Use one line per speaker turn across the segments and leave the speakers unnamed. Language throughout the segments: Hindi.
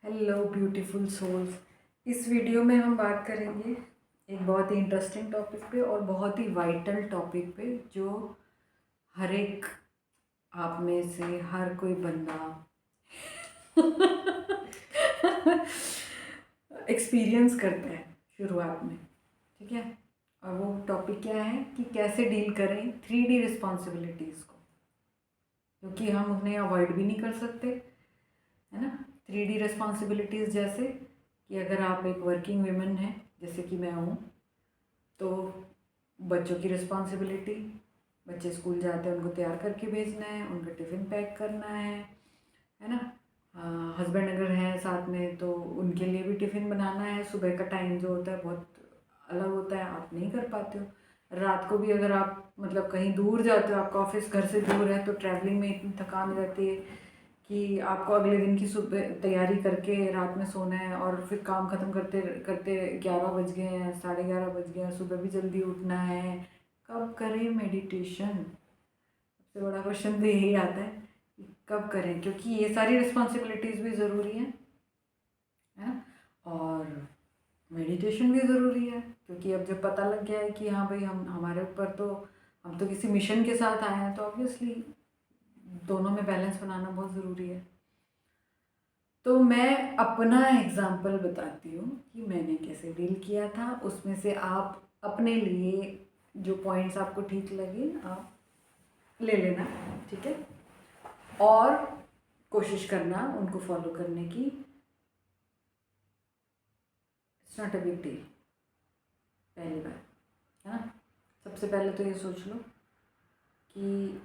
Hello beautiful souls. इस वीडियो में हम बात करेंगे एक बहुत ही इंटरेस्टिंग टॉपिक पे और बहुत ही वाइटल टॉपिक पे जो हर एक आप में से हर कोई बंदा एक्सपीरियंस करता है शुरुआत में। ठीक है, और वो टॉपिक क्या है कि कैसे डील करें 3D रिस्पॉन्सिबिलिटीज़ को, क्योंकि हम उन्हें अवॉइड भी नहीं कर सकते, है ना। 3D रिस्पॉन्सिबिलिटीज़ जैसे कि अगर आप एक वर्किंग वुमेन हैं जैसे कि मैं हूँ, तो बच्चों की रिस्पॉन्सिबिलिटी, बच्चे स्कूल जाते हैं उनको तैयार करके भेजना है, उनका टिफ़िन पैक करना है ना। हस्बैंड अगर हैं साथ में तो उनके लिए भी टिफ़िन बनाना है। सुबह का टाइम जो होता है बहुत अलग होता है, आप नहीं कर पाते हो। रात को भी अगर आप मतलब कहीं दूर जाते हो, आपका ऑफिस घर से दूर है, तो ट्रैवलिंग में इतनी थकान रहती है कि आपको अगले दिन की सुबह तैयारी करके रात में सोना है और फिर काम ख़त्म करते करते 11 बज गए हैं, 11:30 बज गए हैं, सुबह भी जल्दी उठना है। कब करें मेडिटेशन? सबसे बड़ा क्वेश्चन तो यही आता है कि कब करें, क्योंकि ये सारी रिस्पॉन्सिबिलिटीज़ भी ज़रूरी हैं, है ना। और मेडिटेशन भी ज़रूरी है, क्योंकि अब जब पता लग गया है कि हाँ भाई हमारे ऊपर तो हम तो किसी मिशन के साथ आए हैं, तो ऑब्वियसली दोनों में बैलेंस बनाना बहुत ज़रूरी है। तो मैं अपना एग्ज़ाम्पल बताती हूँ कि मैंने कैसे डील किया था। उसमें से आप अपने लिए जो पॉइंट्स आपको ठीक लगे आप ले लेना, ठीक है, और कोशिश करना उनको फॉलो करने की। It's not a big deal, पहली बार, है ना। सबसे पहले तो ये सोच लो कि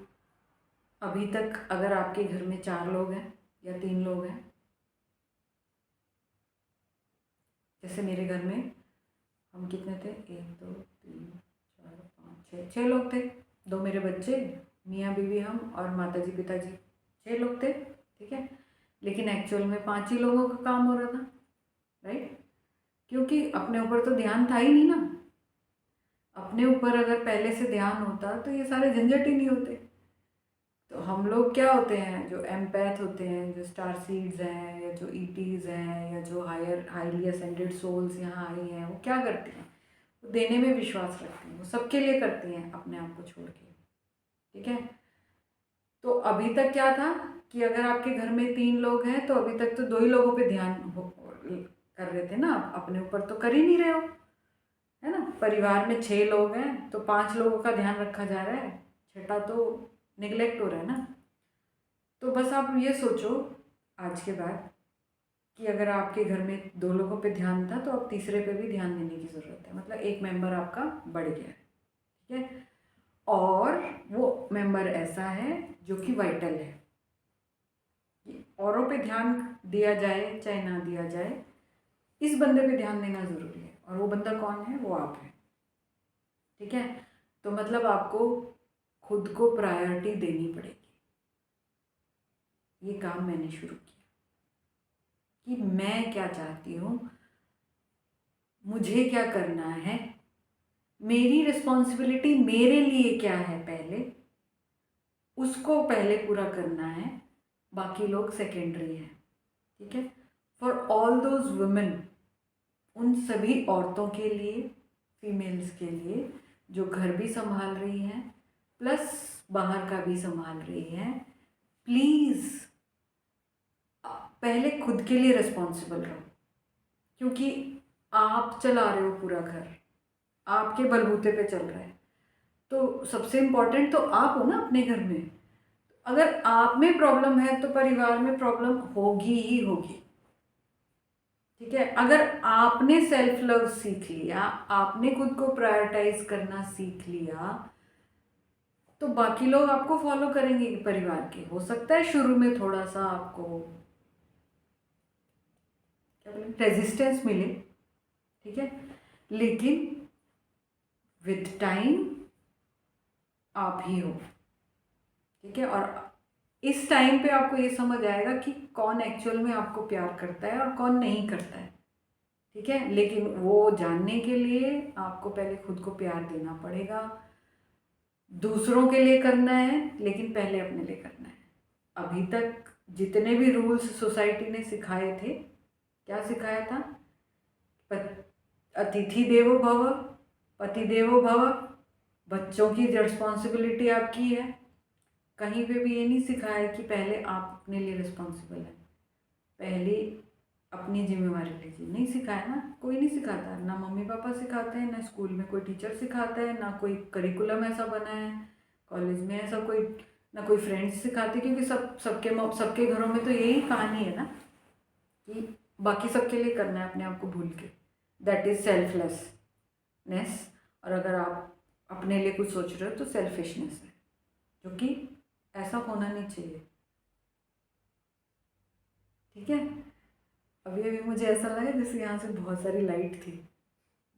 अभी तक अगर आपके घर में 4 लोग हैं या 3 लोग हैं, जैसे मेरे घर में हम कितने थे, 1 2 3 4 5 6 लोग थे। 2 मेरे बच्चे, मियाँ बीवी, हम और माताजी पिताजी, 6 लोग थे, ठीक है। लेकिन एक्चुअल में 5 ही लोगों का काम हो रहा था, राइट। क्योंकि अपने ऊपर तो ध्यान था ही नहीं ना। अपने ऊपर अगर पहले से ध्यान होता तो ये सारे झंझट ही नहीं होते। तो हम लोग क्या होते हैं, जो एम्पैथ होते हैं, जो स्टार सीड्स हैं, या जो ईटीज़ हैं, या जो हाईली असेंडेड सोल्स यहाँ आई हैं, वो क्या करती हैं? वो देने में विश्वास रखती हैं, वो सबके लिए करती हैं अपने आप को छोड़ के, ठीक है। तो अभी तक क्या था कि अगर आपके घर में 3 लोग हैं तो अभी तक तो 2 ही लोगों पे ध्यान कर रहे थे ना, आप अपने ऊपर तो कर ही नहीं रहे हो, है ना। परिवार में 6 लोग हैं तो 5 लोगों का ध्यान रखा जा रहा है, छठा तो निगलेक्ट हो रहा है ना। तो बस आप ये सोचो आज के बाद कि अगर आपके घर में 2 लोगों पे ध्यान था तो अब तीसरे पे भी ध्यान देने की ज़रूरत है, मतलब एक मेंबर आपका बढ़ गया है, ठीक है। और वो मेंबर ऐसा है जो कि वाइटल है कि औरों पे ध्यान दिया जाए चाहे ना दिया जाए, इस बंदे पे ध्यान देना ज़रूरी है। और वो बंदा कौन है? वो आप है, ठीक है। तो मतलब आपको खुद को प्रायोरिटी देनी पड़ेगी। ये काम मैंने शुरू किया कि मैं क्या चाहती हूँ, मुझे क्या करना है, मेरी रिस्पॉन्सिबिलिटी मेरे लिए क्या है, पहले उसको पहले पूरा करना है, बाकी लोग सेकेंडरी हैं, ठीक है। फॉर ऑल दोज वुमेन, उन सभी औरतों के लिए, फीमेल्स के लिए जो घर भी संभाल रही हैं प्लस बाहर का भी संभाल रही हैं, प्लीज़ पहले खुद के लिए रिस्पॉन्सिबल रहो, क्योंकि आप चला रहे हो पूरा घर, आपके बलबूते पे चल रहा है। तो सबसे इम्पोर्टेंट तो आप हो ना अपने घर में। अगर आप में प्रॉब्लम है तो परिवार में प्रॉब्लम होगी ही होगी, ठीक है। अगर आपने सेल्फ लव सीख लिया, आपने खुद को प्रायोरिटाइज करना सीख लिया, तो बाकी लोग आपको फॉलो करेंगे। परिवार के हो सकता है शुरू में थोड़ा सा आपको क्या बोले रेजिस्टेंस मिले, ठीक है, लेकिन विद टाइम आप ही हो, ठीक है। और इस टाइम पे आपको ये समझ आएगा कि कौन एक्चुअल में आपको प्यार करता है और कौन नहीं करता है, ठीक है। लेकिन वो जानने के लिए आपको पहले खुद को प्यार देना पड़ेगा। दूसरों के लिए करना है लेकिन पहले अपने लिए करना है। अभी तक जितने भी रूल्स सोसाइटी ने सिखाए थे क्या सिखाया था? अतिथि देवो भव, पति देवो भव, बच्चों की रिस्पॉन्सिबिलिटी आपकी है। कहीं पे भी ये नहीं सिखाया कि पहले आप अपने लिए रिस्पॉन्सिबल हैं, पहले अपनी जिम्मेवारी लीजिए। नहीं सिखाया ना, कोई नहीं सिखाता, ना मम्मी पापा सिखाते हैं, ना स्कूल में कोई टीचर सिखाता है, ना कोई करिकुलम ऐसा बना है, कॉलेज में ऐसा कोई, ना कोई फ्रेंड्स सिखाते, क्योंकि सबके घरों में तो यही कहानी है ना कि बाकी सबके लिए करना है अपने आप को भूल के। That is selflessness. और अगर आप अपने लिए कुछ सोच रहे हो तो सेल्फिशनेस है, जो कि ऐसा होना नहीं चाहिए। ठीक है। अभी अभी मुझे ऐसा लगा जैसे यहाँ से बहुत सारी लाइट थी,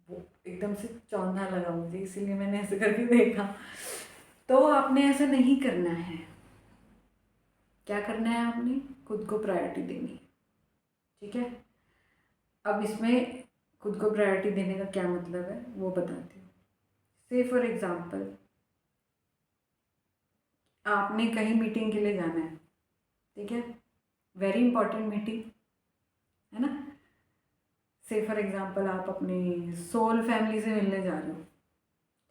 वो एकदम से चौंधा लगा मुझे, इसीलिए मैंने ऐसे करके देखा। तो आपने ऐसा नहीं करना है। क्या करना है? आपने खुद को प्रायोरिटी देनी है। ठीक है। अब इसमें खुद को प्रायोरिटी देने का क्या मतलब है वो बताती हूँ। से फॉर एग्ज़ाम्पल, आपने कहीं मीटिंग के लिए जाना है, ठीक है, वेरी इंपॉर्टेंट मीटिंग है ना। से फॉर एग्ज़ाम्पल आप अपनी सोल फैमिली से मिलने जा रहे हो,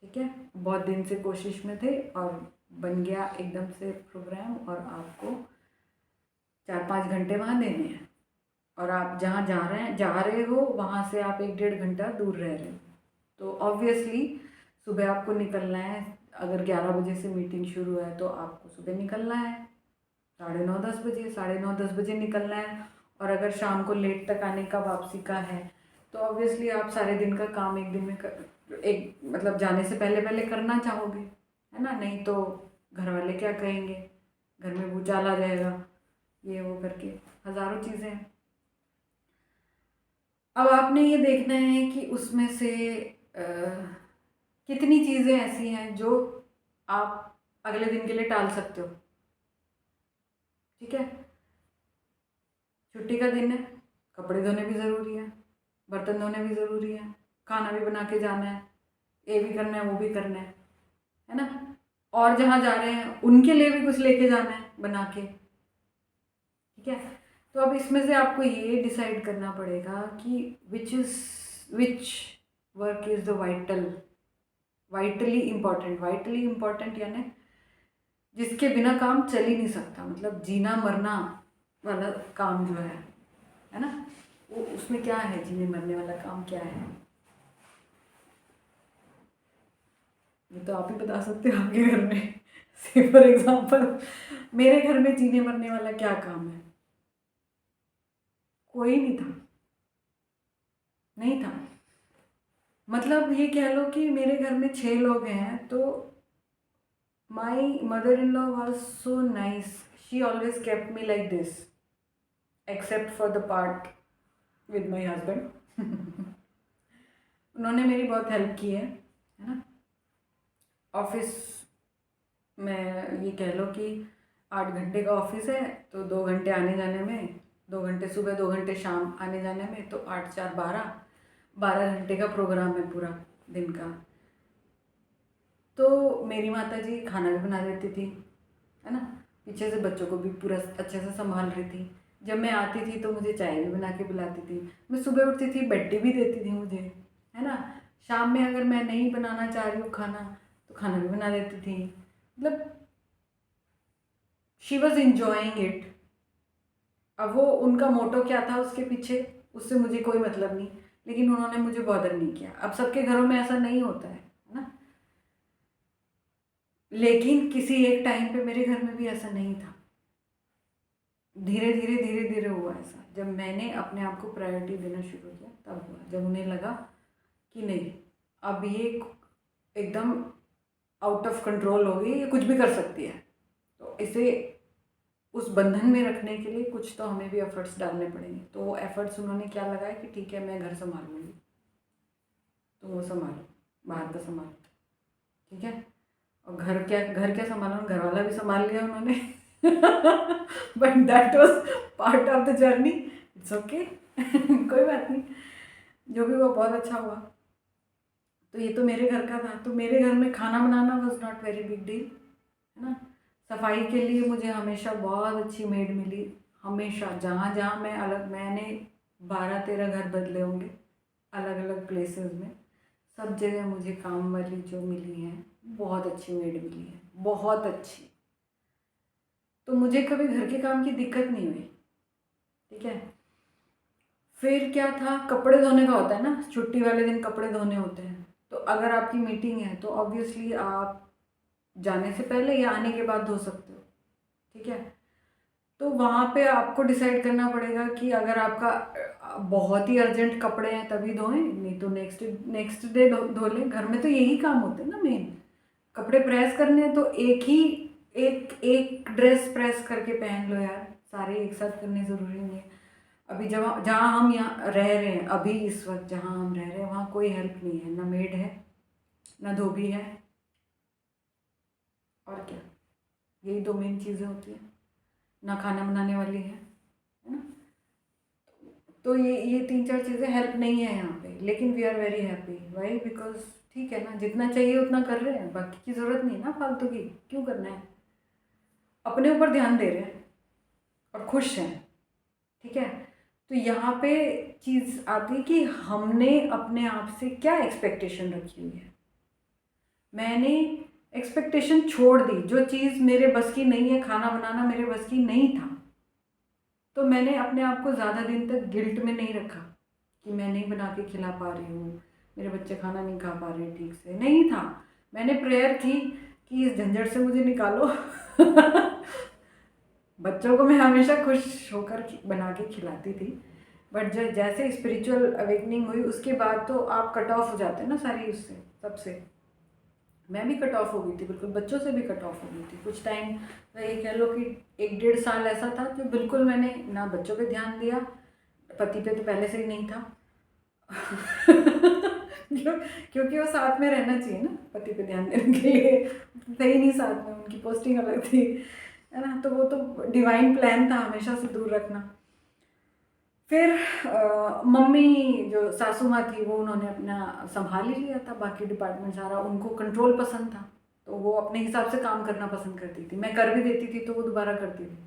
ठीक है, बहुत दिन से कोशिश में थे और बन गया एकदम से प्रोग्राम, और आपको 4-5 घंटे वहाँ देने हैं, और आप जहाँ जा रहे हो वहाँ से आप 1-1.5 घंटा दूर रह रहे हो। तो ऑब्वियसली सुबह आपको निकलना है। अगर 11 बजे से मीटिंग शुरू है तो आपको सुबह निकलना है 9:30-10 बजे, 9:30-10 बजे निकलना है। और अगर शाम को लेट तक आने का, वापसी का है, तो ऑब्वियसली आप सारे दिन का काम एक दिन में एक मतलब जाने से पहले पहले करना चाहोगे, है ना। नहीं तो घर वाले क्या कहेंगे, घर में भूचाल आ जाएगा, ये वो करके हज़ारों चीज़ें हैं। अब आपने ये देखना है कि उसमें से कितनी चीज़ें ऐसी हैं जो आप अगले दिन के लिए टाल सकते हो। ठीक है। छुट्टी का दिन है, कपड़े धोने भी ज़रूरी है, बर्तन धोने भी ज़रूरी है, खाना भी बना के जाना है, ये भी करना है, वो भी करना है ना। और जहाँ जा रहे हैं उनके लिए भी कुछ लेके जाना है बना के। ठीक है। तो अब इसमें से आपको ये डिसाइड करना पड़ेगा कि which work is the vitally important यानी जिसके बिना काम चल ही नहीं सकता, मतलब जीना मरना वाला काम जो है ना। वो उसमें क्या है, जीने मरने वाला काम क्या है, ये तो आप ही बता सकते हो आपके घर में। से फॉर एग्जाम्पल मेरे घर में जीने मरने वाला क्या काम है? कोई नहीं था, नहीं था। मतलब ये कह लो कि मेरे घर में 6 लोग हैं, तो my mother in law was so nice, she always kept me like this, except for the part with my husband. उन्होंने मेरी बहुत हेल्प की है ना। ऑफिस में ये कह लो कि 8 घंटे का ऑफिस है, तो 2 घंटे आने जाने में, 2 घंटे सुबह, 2 घंटे शाम आने जाने में, तो 8-4-12 घंटे का प्रोग्राम है पूरा दिन का। तो मेरी माता जी खाना भी बना देती थी, है ना, पीछे से बच्चों को भी पूरा अच्छे से संभाल रही थी। जब मैं आती थी तो मुझे चाय भी बना के पिलाती थी, मैं सुबह उठती थी बेड भी देती थी मुझे, है ना। शाम में अगर मैं नहीं बनाना चाह रही हूँ खाना, तो खाना भी बना देती थी। मतलब शी वॉज इंजॉइंग इट। अब वो उनका मोटो क्या था उसके पीछे, उससे मुझे कोई मतलब नहीं, लेकिन उन्होंने मुझे बॉदर नहीं किया। अब सबके घरों में ऐसा नहीं होता है ना, लेकिन किसी एक टाइम पे मेरे घर में भी ऐसा नहीं था। धीरे धीरे हुआ ऐसा, जब मैंने अपने आप को प्रायोरिटी देना शुरू किया तब हुआ, जब उन्हें लगा कि नहीं, अब ये एकदम आउट ऑफ कंट्रोल हो गई, ये कुछ भी कर सकती है। तो इसे उस बंधन में रखने के लिए कुछ तो हमें भी एफर्ट्स डालने पड़ेंगे। तो वो एफर्ट्स उन्होंने क्या लगाए कि ठीक है मैं घर संभाल लूँगी, तो वो संभालो, बाहर का संभालो, ठीक है। और घर क्या संभाला, घर वाला भी संभाल लिया उन्होंने। But that was part of the journey, it's okay. कोई बात नहीं, जो भी हुआ बहुत अच्छा हुआ। तो ये तो मेरे घर का था। तो मेरे घर में खाना बनाना was not very big deal, है ना। सफाई के लिए मुझे हमेशा बहुत अच्छी मेड मिली, हमेशा। जहाँ जहाँ मैंने 12-13 घर बदले होंगे अलग अलग प्लेसेस में। सब जगह मुझे काम वाली जो मिली है बहुत अच्छी मेड मिली है, बहुत अच्छी। तो मुझे कभी घर के काम की दिक्कत नहीं हुई, ठीक है। फिर क्या था, कपड़े धोने का होता है ना, छुट्टी वाले दिन कपड़े धोने होते हैं। तो अगर आपकी मीटिंग है तो ऑब्वियसली आप जाने से पहले या आने के बाद धो सकते हो, ठीक है। तो वहाँ पे आपको डिसाइड करना पड़ेगा कि अगर आपका बहुत ही अर्जेंट कपड़े हैं तभी धोएं, नहीं तो नेक्स्ट डे धो लें। घर में तो यही काम होते हैं ना मेन, कपड़े प्रेस करने हैं तो एक एक ड्रेस प्रेस करके पहन लो यार, सारे एक साथ करने ज़रूरी नहीं है। अभी जब जहाँ हम यहाँ रह रहे हैं, अभी इस वक्त जहाँ हम रह रहे हैं वहाँ कोई हेल्प नहीं है, ना मेड है ना धोबी है, और क्या, यही दो मेन चीज़ें होती हैं, ना खाना बनाने वाली है ना। तो ये 3-4 चीज़ें हेल्प नहीं है यहाँ पे, लेकिन we are very happy. Why? Because ठीक है ना, जितना चाहिए उतना कर रहे हैं, बाकी की ज़रूरत नहीं ना फालतू की, क्यों करना है। अपने ऊपर ध्यान दे रहे हैं और खुश हैं, ठीक है। तो यहाँ पे चीज़ आती है कि हमने अपने आप से क्या एक्सपेक्टेशन रखी हुई है। मैंने एक्सपेक्टेशन छोड़ दी, जो चीज़ मेरे बस की नहीं है, खाना बनाना मेरे बस की नहीं था, तो मैंने अपने आप को ज़्यादा दिन तक गिल्ट में नहीं रखा कि मैं नहीं बना के खिला पा रही हूँ, मेरे बच्चे खाना नहीं खा पा रहे ठीक से, नहीं था। मैंने प्रेयर की कि इस झंझट से मुझे निकालो। बच्चों को मैं हमेशा खुश होकर बना के खिलाती थी, बट जैसे स्पिरिचुअल अवेकनिंग हुई उसके बाद तो आप कट ऑफ हो जाते हैं ना सारी उससे, सबसे। मैं भी कट ऑफ हो गई थी, बिल्कुल बच्चों से भी कट ऑफ हो गई थी कुछ टाइम। ये कह लो कि 1-1.5 साल ऐसा था कि बिल्कुल मैंने ना बच्चों पे ध्यान दिया, पति पे तो पहले से ही नहीं था। क्योंकि वो साथ में रहना चाहिए ना पति पे ध्यान देने के लिए, थे ही नहीं साथ में, उनकी पोस्टिंग अलग थी, है ना। तो वो तो डिवाइन प्लान था हमेशा से दूर रखना। फिर मम्मी जो सासू माँ थी वो उन्होंने अपना संभाल ही लिया था, बाकी डिपार्टमेंट सारा, उनको कंट्रोल पसंद था, तो वो अपने हिसाब से काम करना पसंद करती थी। मैं कर भी देती थी तो वो दोबारा करती थी,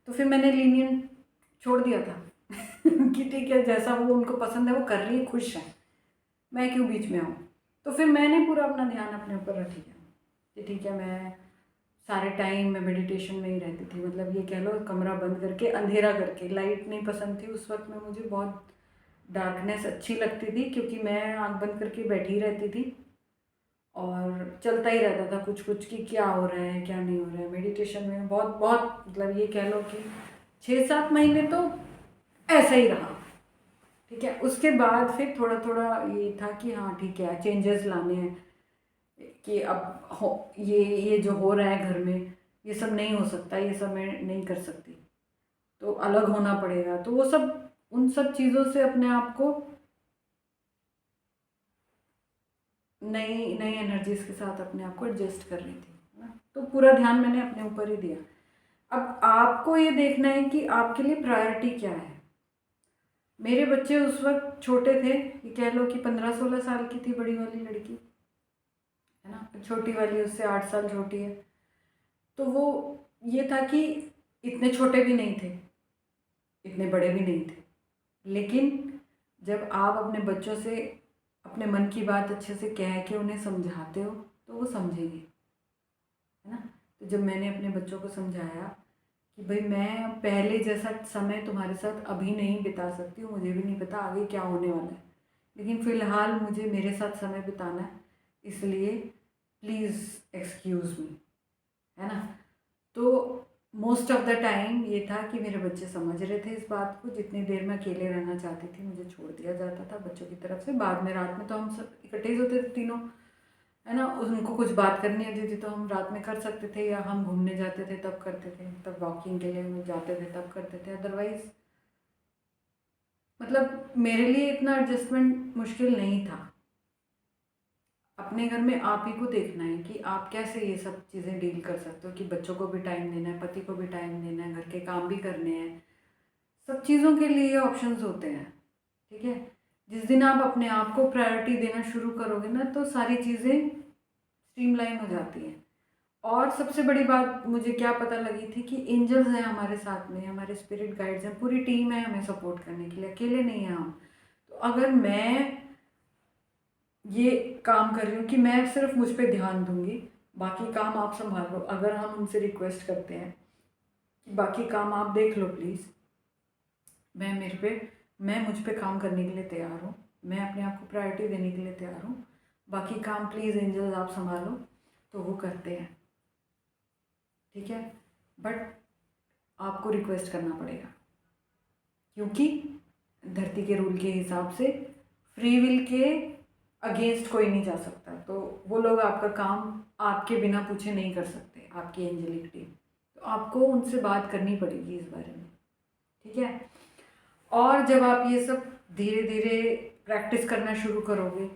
तो फिर मैंने लीनियंट छोड़ दिया था कि ठीक है, जैसा वो उनको पसंद है वो कर रही है, खुश है, मैं क्यों बीच में आऊँ। तो फिर मैंने पूरा अपना ध्यान अपने ऊपर रख लिया कि ठीक है, मैं सारे टाइम मैं मेडिटेशन में ही रहती थी, मतलब ये कह लो कमरा बंद करके, अंधेरा करके। लाइट नहीं पसंद थी उस वक्त में मुझे, बहुत डार्कनेस अच्छी लगती थी, क्योंकि मैं आँख बंद करके बैठी रहती थी और चलता ही रहता था कुछ कुछ कि क्या हो रहा है क्या नहीं हो रहा है। मेडिटेशन में बहुत बहुत मतलब ये कह लो कि 6-7 महीने तो ऐसा ही रहा, ठीक है। उसके बाद फिर थोड़ा थोड़ा ये था कि हाँ ठीक है, चेंजेस लाने हैं, कि अब हो ये जो हो रहा है घर में, ये सब नहीं हो सकता, ये सब मैं नहीं कर सकती, तो अलग होना पड़ेगा। तो वो सब, उन सब चीज़ों से अपने आप को नई नई एनर्जीज के साथ अपने आप को एडजस्ट कर रही थी, है ना। तो पूरा ध्यान मैंने अपने ऊपर ही दिया। अब आपको ये देखना है कि आपके लिए प्रायोरिटी क्या है। मेरे बच्चे उस वक्त छोटे थे, ये कह लो कि 15-16 साल की थी बड़ी वाली लड़की, है ना, छोटी वाली उससे 8 साल छोटी है। तो वो ये था कि इतने छोटे भी नहीं थे, इतने बड़े भी नहीं थे, लेकिन जब आप अपने बच्चों से अपने मन की बात अच्छे से कह के उन्हें समझाते हो तो वो समझेंगे, है ना। तो जब मैंने अपने बच्चों को समझाया कि भाई मैं पहले जैसा समय तुम्हारे साथ अभी नहीं बिता सकती हूँ, मुझे भी नहीं पता आगे क्या होने वाला है, लेकिन फ़िलहाल मुझे मेरे साथ समय बिताना है, इसलिए प्लीज़ एक्सक्यूज़ मी, है ना। तो मोस्ट ऑफ द टाइम ये था कि मेरे बच्चे समझ रहे थे इस बात को। जितनी देर मैं अकेले रहना चाहती थी मुझे छोड़ दिया जाता था बच्चों की तरफ से। बाद में रात में तो हम सब इकट्ठे ही होते थे तीनों, है ना। उनको कुछ बात करनी होती थी तो हम रात में कर सकते थे, या हम घूमने जाते थे तब करते थे, तब वॉकिंग के लिए हम जाते थे तब करते थे। अदरवाइज़ मतलब मेरे लिए इतना एडजस्टमेंट मुश्किल नहीं था। अपने घर में आप ही को देखना है कि आप कैसे ये सब चीज़ें डील कर सकते हो, कि बच्चों को भी टाइम देना है, पति को भी टाइम देना है, घर के काम भी करने हैं, सब चीज़ों के लिए ऑप्शंस होते हैं, ठीक है। जिस दिन आप अपने आप को प्रायोरिटी देना शुरू करोगे ना तो सारी चीज़ें स्ट्रीमलाइन हो जाती हैं। और सबसे बड़ी बात मुझे क्या पता लगी थी कि एंजल्स हैं हमारे साथ में, हमारे स्पिरिट गाइड्स हैं, पूरी टीम है हमें सपोर्ट करने के लिए, अकेले नहीं हैं हम। तो अगर मैं ये काम कर रही हूँ कि मैं सिर्फ मुझ पे ध्यान दूंगी, बाकी काम आप संभाल लो, अगर हम उनसे रिक्वेस्ट करते हैं कि बाकी काम आप देख लो प्लीज़, मैं मुझ पे काम करने के लिए तैयार हूँ, मैं अपने आप को प्रायोरिटी देने के लिए तैयार हूँ, बाकी काम प्लीज़ एंजल्स आप संभालो, तो वो करते हैं। ठीक है, बट आपको रिक्वेस्ट करना पड़ेगा, क्योंकि धरती के रूल के हिसाब से फ्री विल के अगेंस्ट कोई नहीं जा सकता, तो वो लोग आपका काम आपके बिना पूछे नहीं कर सकते, आपकी एंजेलिक टीम। तो आपको उनसे बात करनी पड़ेगी इस बारे में। ठीक है, और जब आप ये सब धीरे धीरे प्रैक्टिस करना शुरू करोगे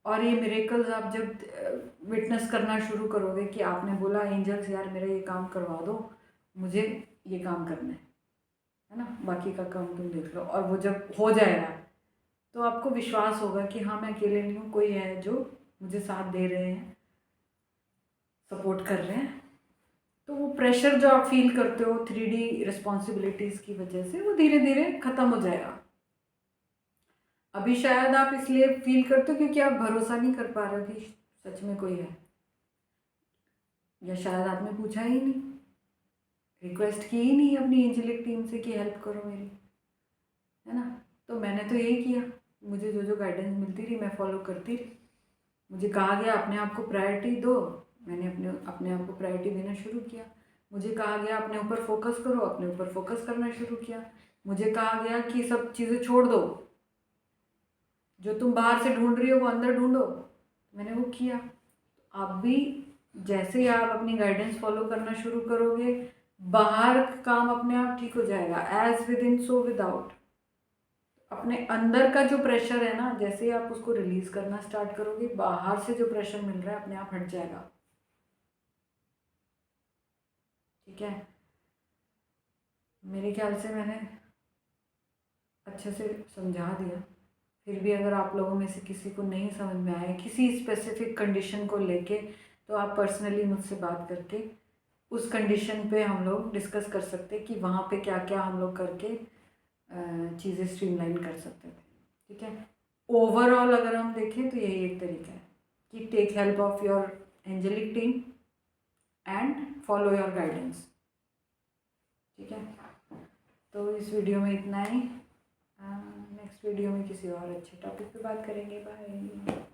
और ये मिरेकल्स आप जब विटनेस करना शुरू करोगे कि आपने बोला एंजल्स यार मेरा ये काम करवा दो, मुझे ये काम करना है ना, बाकी का काम तुम देख लो, और वो जब हो जाएगा तो आपको विश्वास होगा कि हाँ मैं अकेले नहीं हूँ, कोई है जो मुझे साथ दे रहे हैं, सपोर्ट कर रहे हैं। तो वो प्रेशर जो आप फील करते हो 3D रिस्पॉन्सिबिलिटीज़ की वजह से, वो धीरे धीरे ख़त्म हो जाएगा। अभी शायद आप इसलिए फील करते हो क्योंकि आप भरोसा नहीं कर पा रहे हो कि सच में कोई है, या शायद आपने पूछा ही नहीं, रिक्वेस्ट की ही नहीं अपनी एंजेलिक टीम से कि हेल्प करो मेरी, है ना। तो मैंने तो यही किया, मुझे जो जो गाइडेंस मिलती रही मैं फॉलो करती रही। मुझे कहा गया अपने आप को प्रायोरिटी दो, मैंने अपने आप को प्रायोरिटी देना शुरू किया। मुझे कहा गया अपने ऊपर फोकस करो, अपने ऊपर फोकस करना शुरू किया। मुझे कहा गया कि सब चीज़ें छोड़ दो, जो तुम बाहर से ढूंढ रही हो वो अंदर ढूंढो, मैंने वो किया। आप भी जैसे ही आप अपनी गाइडेंस फॉलो करना शुरू करोगे, बाहर काम अपने आप ठीक हो जाएगा। As within so without. अपने अंदर का जो प्रेशर है ना, जैसे ही आप उसको रिलीज करना स्टार्ट करोगे, बाहर से जो प्रेशर मिल रहा है अपने आप हट जाएगा। ठीक है, मेरे ख्याल से मैंने अच्छे से समझा दिया। फिर भी अगर आप लोगों में से किसी को नहीं समझ में आया किसी स्पेसिफिक कंडीशन को लेके, तो आप पर्सनली मुझसे बात करके उस कंडीशन पे हम लोग डिस्कस कर सकते कि वहाँ पे क्या क्या हम लोग करके चीज़ें स्ट्रीमलाइन कर सकते थे। ठीक है, ओवरऑल अगर हम देखें तो यही एक तरीका है कि take help of your angelic team and follow your guidance. ठीक है, तो इस वीडियो में इतना ही। नेक्स्ट वीडियो में किसी और अच्छे टॉपिक पे बात करेंगे। बाय।